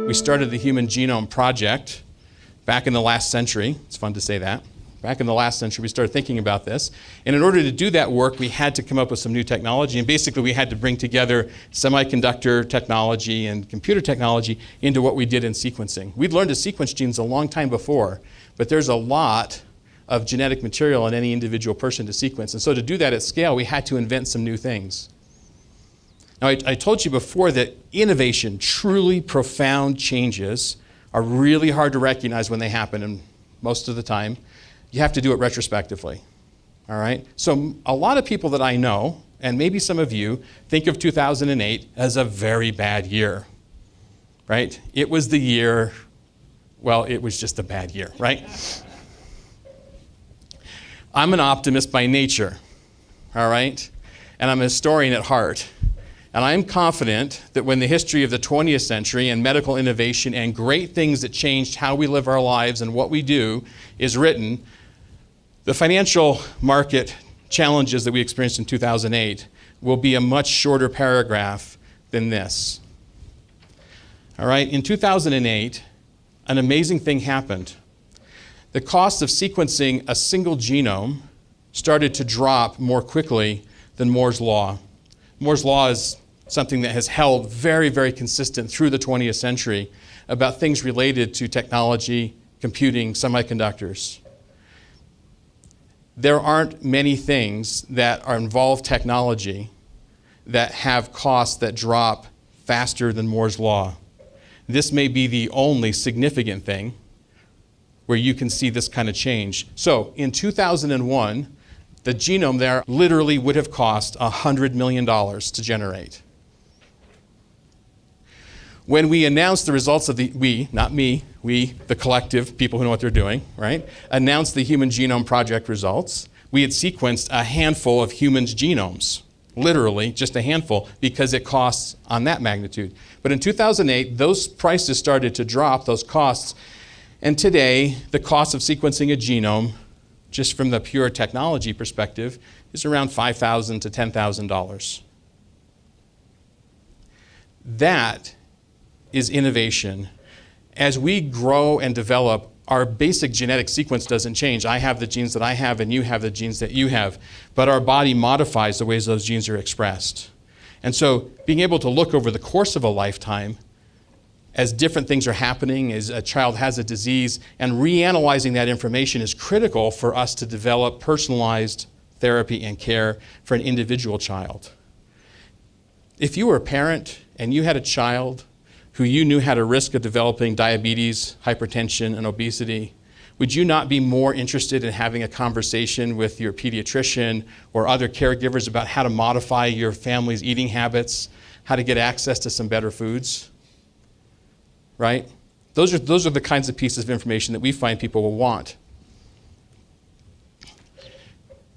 We started the Human Genome Project back in the last century. It's fun to say that. Back in the last century, we started thinking about this. And in order to do that work, we had to come up with some new technology. And basically, we had to bring together semiconductor technology and computer technology into what we did in sequencing. We'd learned to sequence genes a long time before, but there's a lot of genetic material in any individual person to sequence. And so to do that at scale, we had to invent some new things. Now, I told you before that innovation, truly profound changes, are really hard to recognize when they happen, and most of the time, you have to do it retrospectively, all right? So a lot of people that I know, and maybe some of you, think of 2008 as a very bad year, right? It was the year, well, it was just a bad year, right? I'm an optimist by nature, all right? And I'm a historian at heart. And I'm confident that when the history of the 20th century and medical innovation and great things that changed how we live our lives and what we do is written, the financial market challenges that we experienced in 2008 will be a much shorter paragraph than this. All right, in 2008, an amazing thing happened. The cost of sequencing a single genome started to drop more quickly than Moore's Law. Moore's Law is something that has held very, very consistent through the 20th century about things related to technology, computing, semiconductors. There aren't many things that involve technology that have costs that drop faster than Moore's Law. This may be the only significant thing where you can see this kind of change. So in 2001, the genome there literally would have cost $100 million to generate. When we announced the results of the collective, people who know what they're doing, right, announced the Human Genome Project results, we had sequenced a handful of humans' genomes, literally just a handful, because it costs on that magnitude. But in 2008, those prices started to drop, those costs, and today, the cost of sequencing a genome, just from the pure technology perspective, is around $5,000 to $10,000. That is innovation. As we grow and develop, our basic genetic sequence doesn't change. I have the genes that I have and you have the genes that you have, but our body modifies the ways those genes are expressed. And so being able to look over the course of a lifetime as different things are happening, as a child has a disease, and reanalyzing that information is critical for us to develop personalized therapy and care for an individual child. If you were a parent and you had a child who you knew had a risk of developing diabetes, hypertension, and obesity, would you not be more interested in having a conversation with your pediatrician or other caregivers about how to modify your family's eating habits, how to get access to some better foods? Right? Those are the kinds of pieces of information that we find people will want.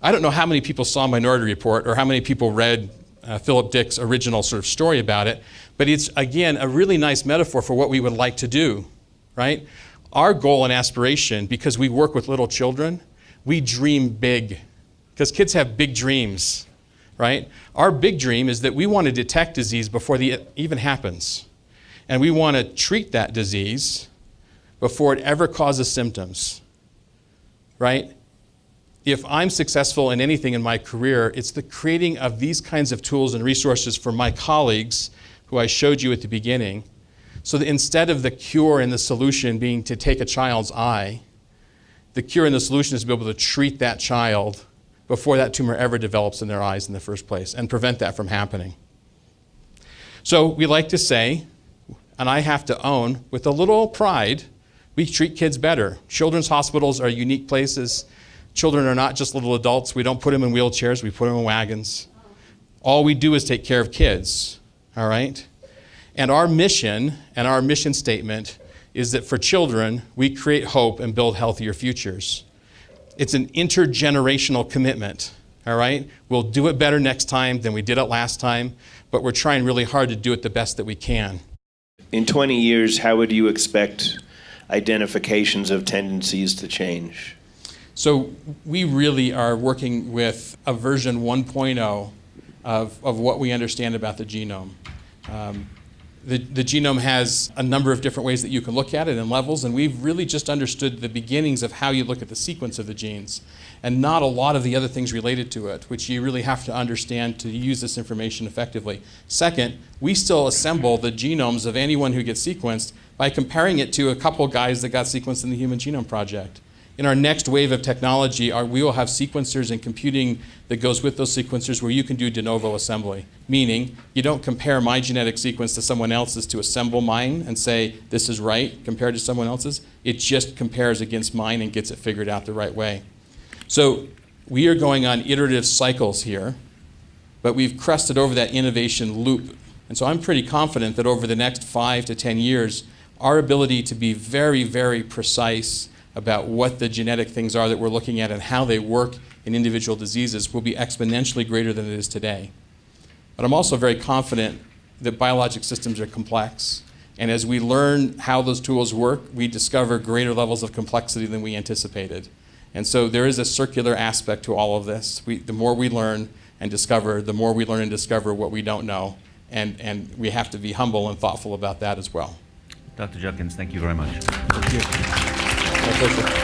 I don't know how many people saw Minority Report or how many people read Philip Dick's original sort of story about it, but it's, again, a really nice metaphor for what we would like to do, right? Our goal and aspiration, because we work with little children, we dream big, because kids have big dreams, right? Our big dream is that we want to detect disease before it even happens. And we want to treat that disease before it ever causes symptoms, right? If I'm successful in anything in my career, it's the creating of these kinds of tools and resources for my colleagues, who I showed you at the beginning, so that instead of the cure and the solution being to take a child's eye, the cure and the solution is to be able to treat that child before that tumor ever develops in their eyes in the first place and prevent that from happening. So we like to say, and I have to own, with a little pride, we treat kids better. Children's hospitals are unique places. Children are not just little adults. We don't put them in wheelchairs, we put them in wagons. All we do is take care of kids, all right? And our mission and our mission statement is that for children, we create hope and build healthier futures. It's an intergenerational commitment, all right? We'll do it better next time than we did it last time, but we're trying really hard to do it the best that we can. In 20 years, how would you expect identifications of tendencies to change? So we really are working with a version 1.0 of what we understand about the genome. The genome has a number of different ways that you can look at it and levels, and we've really just understood the beginnings of how you look at the sequence of the genes, and not a lot of the other things related to it, which you really have to understand to use this information effectively. Second, we still assemble the genomes of anyone who gets sequenced by comparing it to a couple guys that got sequenced in the Human Genome Project. In our next wave of technology, we will have sequencers and computing that goes with those sequencers where you can do de novo assembly, meaning you don't compare my genetic sequence to someone else's to assemble mine and say this is right compared to someone else's. It just compares against mine and gets it figured out the right way. So we are going on iterative cycles here, but we've crested over that innovation loop. And so I'm pretty confident that over the next 5 to 10 years, our ability to be very, very precise about what the genetic things are that we're looking at and how they work in individual diseases will be exponentially greater than it is today. But I'm also very confident that biologic systems are complex, and as we learn how those tools work, we discover greater levels of complexity than we anticipated. And so there is a circular aspect to all of this. The more we learn and discover, the more we learn and discover what we don't know, and we have to be humble and thoughtful about that as well. Dr. Judkins, thank you very much. Thank you. My pleasure.